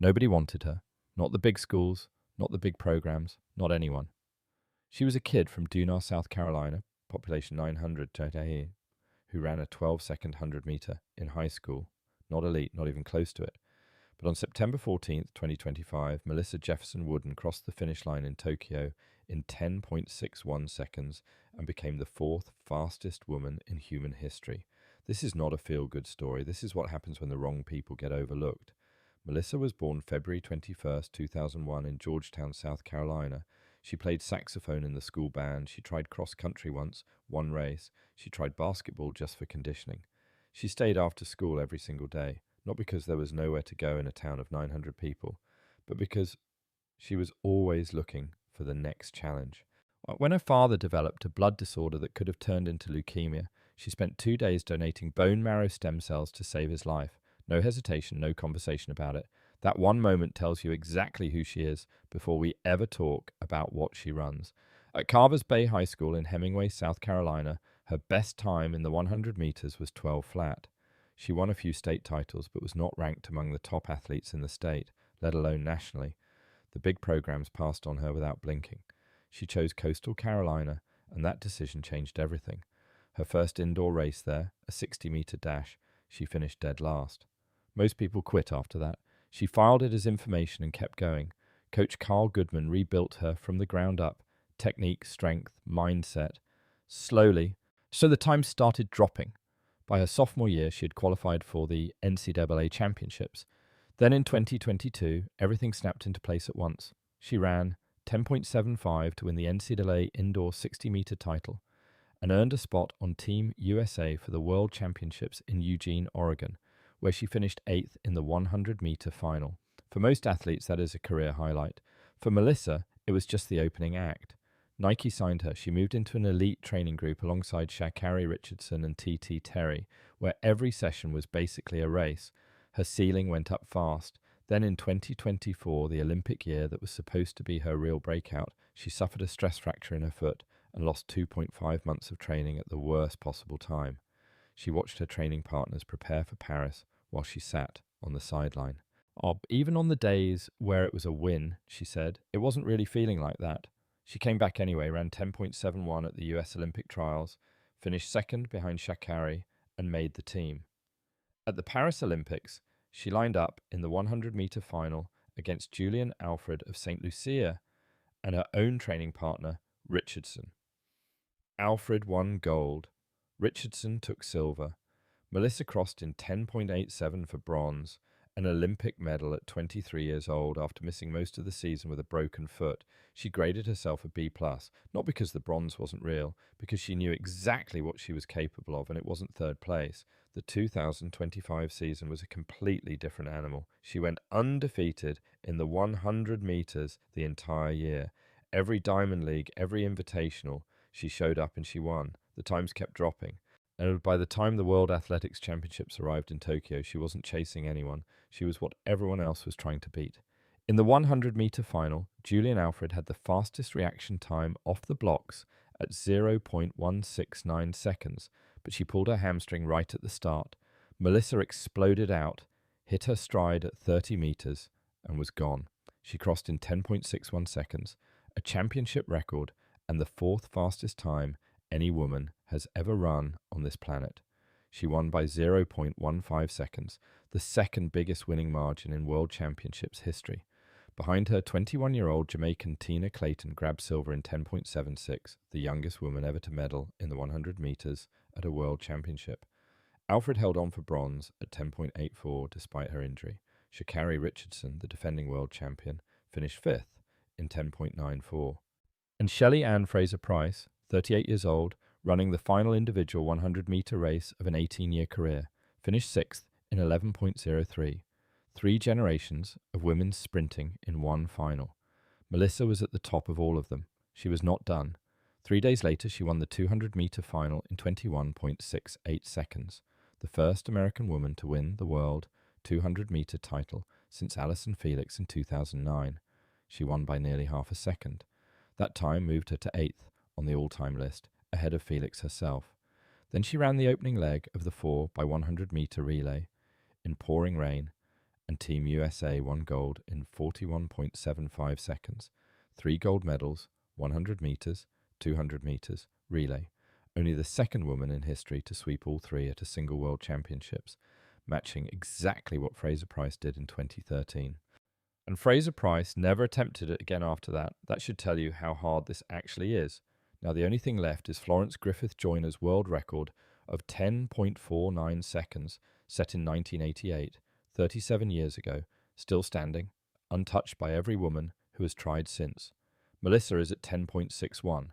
Nobody wanted her. Not the big schools, not the big programs, not anyone. She was a kid from Dunbar, South Carolina, population 900 today, who ran a 12-second 100-meter in high school. Not elite, not even close to it. But on September 14th, 2025, Melissa Jefferson-Wooden crossed the finish line in Tokyo in 10.61 seconds and became the fourth fastest woman in human history. This is not a feel-good story. This is what happens when the wrong people get overlooked. Melissa was born February 21st, 2001 in Georgetown, South Carolina. She played saxophone in the school band. She tried cross-country once, won race. She tried basketball just for conditioning. She stayed after school every single day, not because there was nowhere to go in a town of 900 people, but because she was always looking for the next challenge. When her father developed a blood disorder that could have turned into leukemia, she spent 2 days donating bone marrow stem cells to save his life. No hesitation, no conversation about it. That one moment tells you exactly who she is before we ever talk about what she runs. At Carvers Bay High School in Hemingway, South Carolina, her best time in the 100 meters was 12 flat. She won a few state titles, but was not ranked among the top athletes in the state, let alone nationally. The big programs passed on her without blinking. She chose Coastal Carolina, and that decision changed everything. Her first indoor race there, a 60-meter dash, she finished dead last. Most people quit after that. She filed it as information and kept going. Coach Carl Goodman rebuilt her from the ground up, technique, strength, mindset, slowly. So the time started dropping. By her sophomore year, she had qualified for the NCAA championships. Then in 2022, everything snapped into place at once. She ran 10.75 to win the NCAA indoor 60-meter title and earned a spot on Team USA for the World Championships in Eugene, Oregon, where she finished 8th in the 100-meter final. For most athletes, that is a career highlight. For Melissa, it was just the opening act. Nike signed her. She moved into an elite training group alongside Sha'Carri Richardson and T.T. Terry, where every session was basically a race. Her ceiling went up fast. Then in 2024, the Olympic year that was supposed to be her real breakout, she suffered a stress fracture in her foot and lost 2.5 months of training at the worst possible time. She watched her training partners prepare for Paris while she sat on the sideline. Even on the days where it was a win, she said, it wasn't really feeling like that. She came back anyway, ran 10.71 at the US Olympic trials, finished second behind Sha'Carri, and made the team. At the Paris Olympics, she lined up in the 100-meter final against Julian Alfred of St. Lucia and her own training partner, Richardson. Alfred won gold. Richardson took silver. Melissa crossed in 10.87 for bronze, an Olympic medal at 23 years old after missing most of the season with a broken foot. She graded herself a B+, not because the bronze wasn't real, because she knew exactly what she was capable of and it wasn't third place. The 2025 season was a completely different animal. She went undefeated in the 100 meters the entire year. Every Diamond League, every Invitational, she showed up and she won. The times kept dropping. And by the time the World Athletics Championships arrived in Tokyo, she wasn't chasing anyone. She was what everyone else was trying to beat. In the 100-meter final, Julian Alfred had the fastest reaction time off the blocks at 0.169 seconds, but she pulled her hamstring right at the start. Melissa exploded out, hit her stride at 30 meters, and was gone. She crossed in 10.61 seconds, a championship record, and the fourth fastest time any woman has ever run on this planet. She won by 0.15 seconds, the second biggest winning margin in World Championships history. Behind her, 21-year-old Jamaican Tina Clayton grabbed silver in 10.76, the youngest woman ever to medal in the 100 meters at a World Championship. Alfred held on for bronze at 10.84 despite her injury. Sha'Carri Richardson, the defending world champion, finished fifth in 10.94. And Shelley Ann Fraser-Price, 38 years old, running the final individual 100-meter race of an 18-year career, finished sixth in 11.03. 3 generations of women sprinting in one final. Melissa was at the top of all of them. She was not done. 3 days later, she won the 200-meter final in 21.68 seconds, the first American woman to win the world 200-meter title since Allyson Felix in 2009. She won by nearly half a second. That time moved her to 8th on the all-time list, ahead of Felix herself. Then she ran the opening leg of the 4 by 100-meter relay in pouring rain and Team USA won gold in 41.75 seconds. 3 gold medals, 100 meters, 200 meters, relay. Only the second woman in history to sweep all three at a single World Championships, matching exactly what Fraser-Price did in 2013. And Fraser-Price never attempted it again after that. That should tell you how hard this actually is. Now the only thing left is Florence Griffith Joyner's world record of 10.49 seconds set in 1988, 37 years ago, still standing, untouched by every woman who has tried since. Melissa is at 10.61.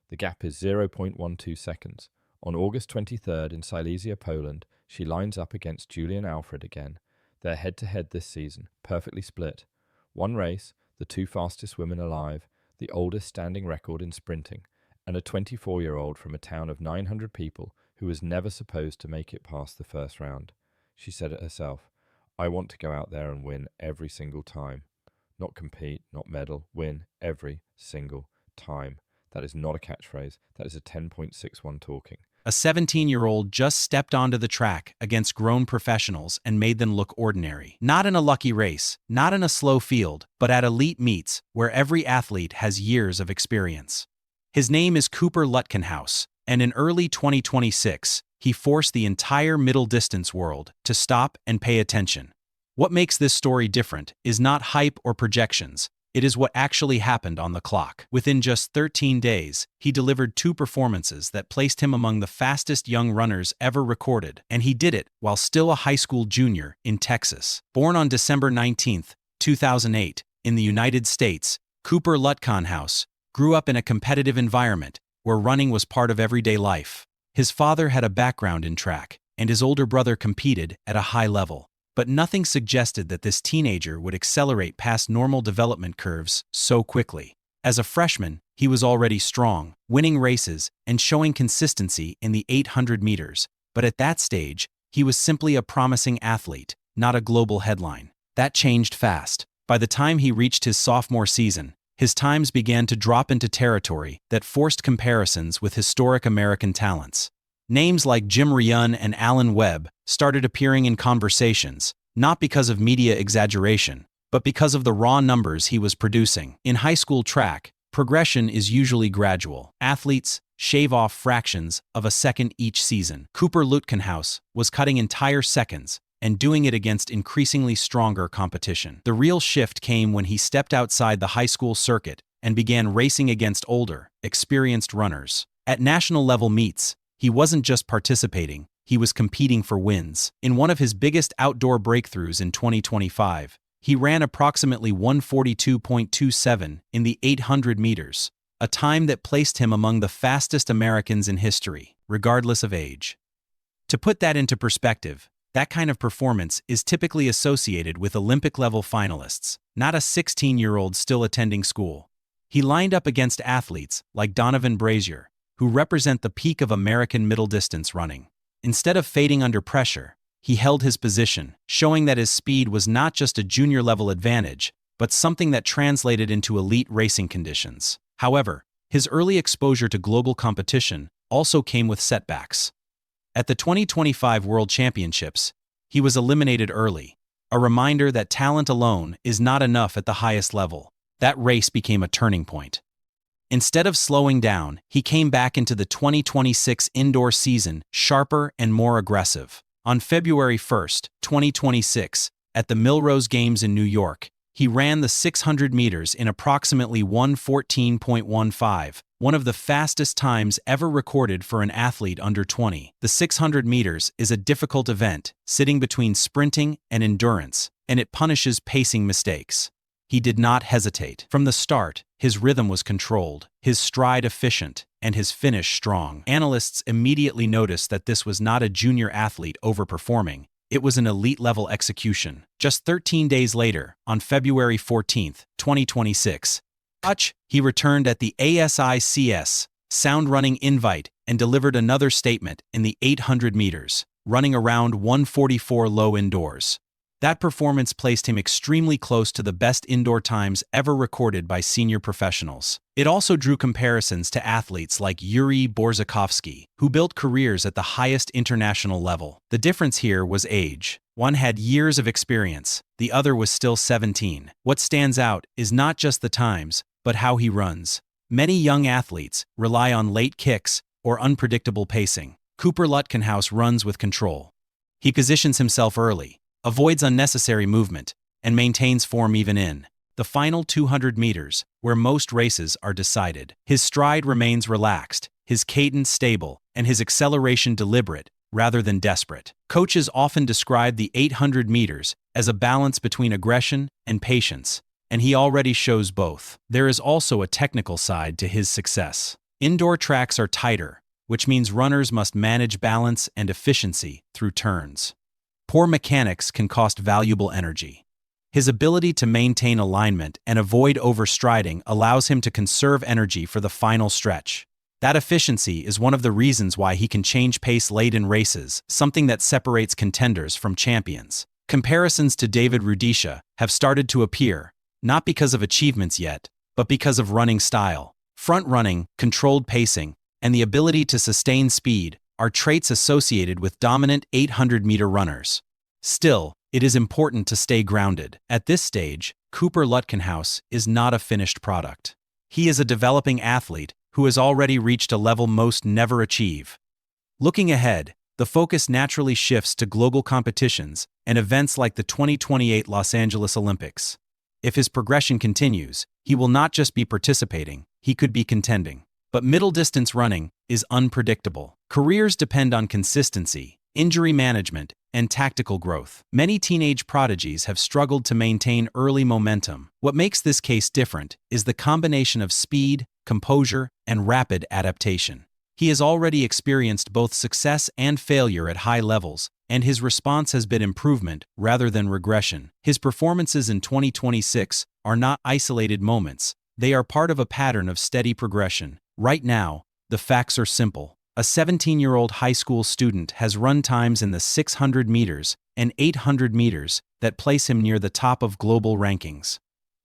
The gap is 0.12 seconds. On August 23rd in Silesia, Poland, she lines up against Julian Alfred again. They're head-to-head this season, perfectly split. One race, the 2 fastest women alive, the oldest standing record in sprinting, and a 24-year-old from a town of 900 people who was never supposed to make it past the first round. She said it herself, "I want to go out there and win every single time. Not compete, not medal, win every single time." That is not a catchphrase. That is a 10.61 talking. A 17-year-old just stepped onto the track against grown professionals and made them look ordinary. Not in a lucky race, not in a slow field, but at elite meets where every athlete has years of experience. His name is Cooper Lutkenhouse, and in early 2026, he forced the entire middle distance world to stop and pay attention. What makes this story different is not hype or projections. It is what actually happened on the clock. Within just 13 days, he delivered 2 performances that placed him among the fastest young runners ever recorded, and he did it while still a high school junior in Texas. Born on December 19, 2008, in the United States, Cooper Lutkenhouse grew up in a competitive environment where running was part of everyday life. His father had a background in track, and his older brother competed at a high level. But nothing suggested that this teenager would accelerate past normal development curves so quickly. As a freshman, he was already strong, winning races and showing consistency in the 800 meters. But at that stage, he was simply a promising athlete, not a global headline. That changed fast. By the time he reached his sophomore season, his times began to drop into territory that forced comparisons with historic American talents. Names like Jim Ryun and Alan Webb started appearing in conversations, not because of media exaggeration, but because of the raw numbers he was producing. In high school track, progression is usually gradual. Athletes shave off fractions of a second each season. Cooper Lutkenhouse was cutting entire seconds and doing it against increasingly stronger competition. The real shift came when he stepped outside the high school circuit and began racing against older, experienced runners. At national-level meets, he wasn't just participating, he was competing for wins. In one of his biggest outdoor breakthroughs in 2025, he ran approximately 142.27 in the 800 meters, a time that placed him among the fastest Americans in history, regardless of age. To put that into perspective, that kind of performance is typically associated with Olympic-level finalists, not a 16-year-old still attending school. He lined up against athletes like Donovan Brazier, who represent the peak of American middle-distance running. Instead of fading under pressure, he held his position, showing that his speed was not just a junior-level advantage, but something that translated into elite racing conditions. However, his early exposure to global competition also came with setbacks. At the 2025 World Championships, he was eliminated early, a reminder that talent alone is not enough at the highest level. That race became a turning point. Instead of slowing down, he came back into the 2026 indoor season sharper and more aggressive. On February 1, 2026, at the Millrose Games in New York, he ran the 600 meters in approximately 1:14.15, one of the fastest times ever recorded for an athlete under 20. The 600 meters is a difficult event, sitting between sprinting and endurance, and it punishes pacing mistakes. He did not hesitate. From the start, his rhythm was controlled, his stride efficient, and his finish strong. Analysts immediately noticed that this was not a junior athlete overperforming. It was an elite-level execution. Just 13 days later, on February 14, 2026, he returned at the ASICS Sound Running Invite and delivered another statement in the 800 meters, running around 1:44 low indoors. That performance placed him extremely close to the best indoor times ever recorded by senior professionals. It also drew comparisons to athletes like Yuri Borzakovsky, who built careers at the highest international level. The difference here was age. One had years of experience, the other was still 17. What stands out is not just the times, but how he runs. Many young athletes rely on late kicks or unpredictable pacing. Cooper Lutkenhouse runs with control. He positions himself early, avoids unnecessary movement, and maintains form even in the final 200 meters, where most races are decided. His stride remains relaxed, his cadence stable, and his acceleration deliberate rather than desperate. Coaches often describe the 800 meters as a balance between aggression and patience, and he already shows both. There is also a technical side to his success. Indoor tracks are tighter, which means runners must manage balance and efficiency through turns. Poor mechanics can cost valuable energy. His ability to maintain alignment and avoid overstriding allows him to conserve energy for the final stretch. That efficiency is one of the reasons why he can change pace late in races, something that separates contenders from champions. Comparisons to David Rudisha have started to appear, not because of achievements yet, but because of running style. Front running, controlled pacing, and the ability to sustain speed are traits associated with dominant 800-meter runners. Still, it is important to stay grounded. At this stage, Cooper Lutkenhouse is not a finished product. He is a developing athlete who has already reached a level most never achieve. Looking ahead, the focus naturally shifts to global competitions and events like the 2028 Los Angeles Olympics. If his progression continues, he will not just be participating, he could be contending. But middle-distance running is unpredictable. Careers depend on consistency, injury management, and tactical growth. Many teenage prodigies have struggled to maintain early momentum. What makes this case different is the combination of speed, composure, and rapid adaptation. He has already experienced both success and failure at high levels, and his response has been improvement rather than regression. His performances in 2026 are not isolated moments. They are part of a pattern of steady progression. Right now, the facts are simple. A 17-year-old high school student has run times in the 600 meters and 800 meters that place him near the top of global rankings.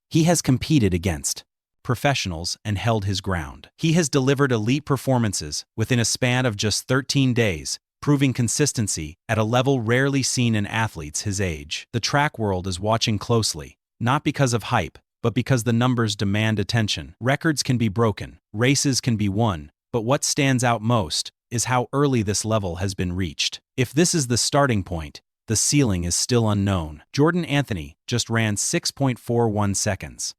He has competed against professionals and held his ground. He has delivered elite performances within a span of just 13 days, proving consistency at a level rarely seen in athletes his age. The track world is watching closely, not because of hype, but because the numbers demand attention. Records can be broken, races can be won, but what stands out most is how early this level has been reached. If this is the starting point, the ceiling is still unknown. Jordan Anthony just ran 6.41 seconds.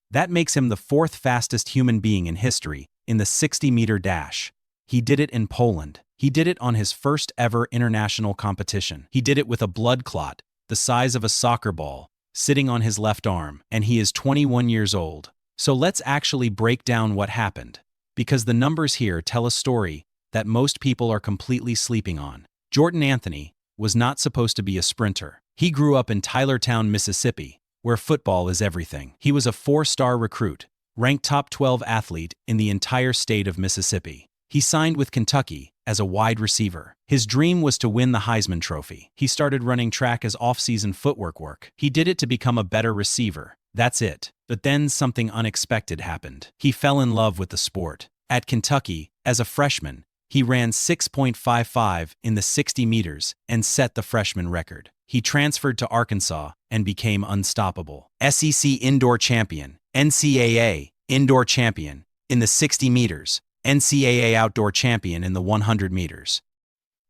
That makes him the fourth fastest human being in history in the 60-meter dash. He did it in Poland. He did it on his first ever international competition. He did it with a blood clot the size of a soccer ball sitting on his left arm, and he is 21 years old. So let's actually break down what happened, because the numbers here tell a story that most people are completely sleeping on. Jordan Anthony was not supposed to be a sprinter. He grew up in Tylertown, Mississippi, where football is everything. He was a 4-star recruit, ranked top 12 athlete in the entire state of Mississippi. He signed with Kentucky as a wide receiver. His dream was to win the Heisman Trophy. He started running track as off-season footwork work. He did it to become a better receiver. That's it. But then something unexpected happened. He fell in love with the sport. At Kentucky, as a freshman, he ran 6.55 in the 60 meters and set the freshman record. He transferred to Arkansas and became unstoppable. SEC indoor champion, NCAA indoor champion in the 60 meters, NCAA outdoor champion in the 100 meters.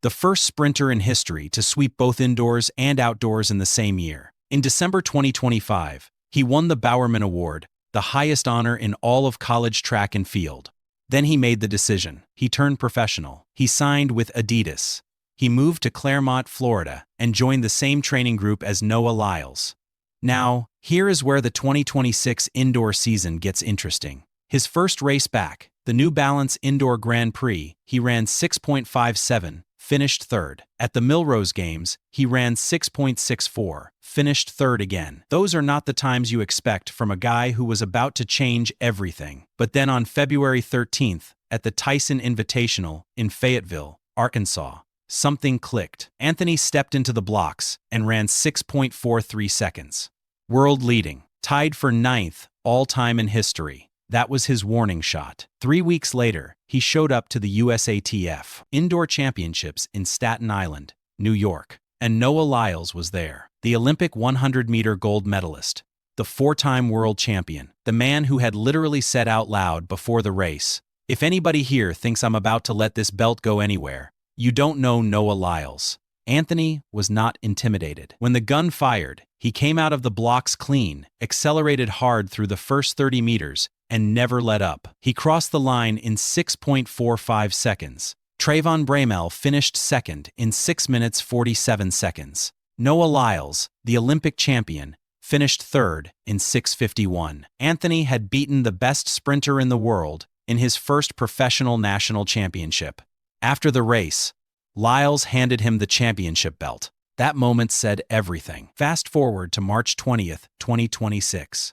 The first sprinter in history to sweep both indoors and outdoors in the same year. In December 2025, he won the Bowerman Award, the highest honor in all of college track and field. Then he made the decision. He turned professional. He signed with Adidas. He moved to Claremont, Florida, and joined the same training group as Noah Lyles. Now, here is where the 2026 indoor season gets interesting. His first race back, the New Balance Indoor Grand Prix, he ran 6.57, finished third. At the Millrose Games, he ran 6.64, finished third again. Those are not the times you expect from a guy who was about to change everything. But then on February 13th, at the Tyson Invitational in Fayetteville, Arkansas, something clicked. Anthony stepped into the blocks and ran 6.43 seconds. World leading, tied for 9th all-time in history. That was his warning shot. 3 weeks later, he showed up to the USATF Indoor Championships in Staten Island, New York. And Noah Lyles was there, the Olympic 100-meter gold medalist, the 4-time world champion, the man who had literally said out loud before the race, "If anybody here thinks I'm about to let this belt go anywhere, you don't know Noah Lyles." Anthony was not intimidated. When the gun fired, he came out of the blocks clean, accelerated hard through the first 30 meters, and never let up. He crossed the line in 6.45 seconds. Trayvon Bramell finished second in 6 minutes 47 seconds. Noah Lyles, the Olympic champion, finished third in 6:51. Anthony had beaten the best sprinter in the world in his first professional national championship. After the race, Lyles handed him the championship belt. That moment said everything. Fast forward to March 20th, 2026.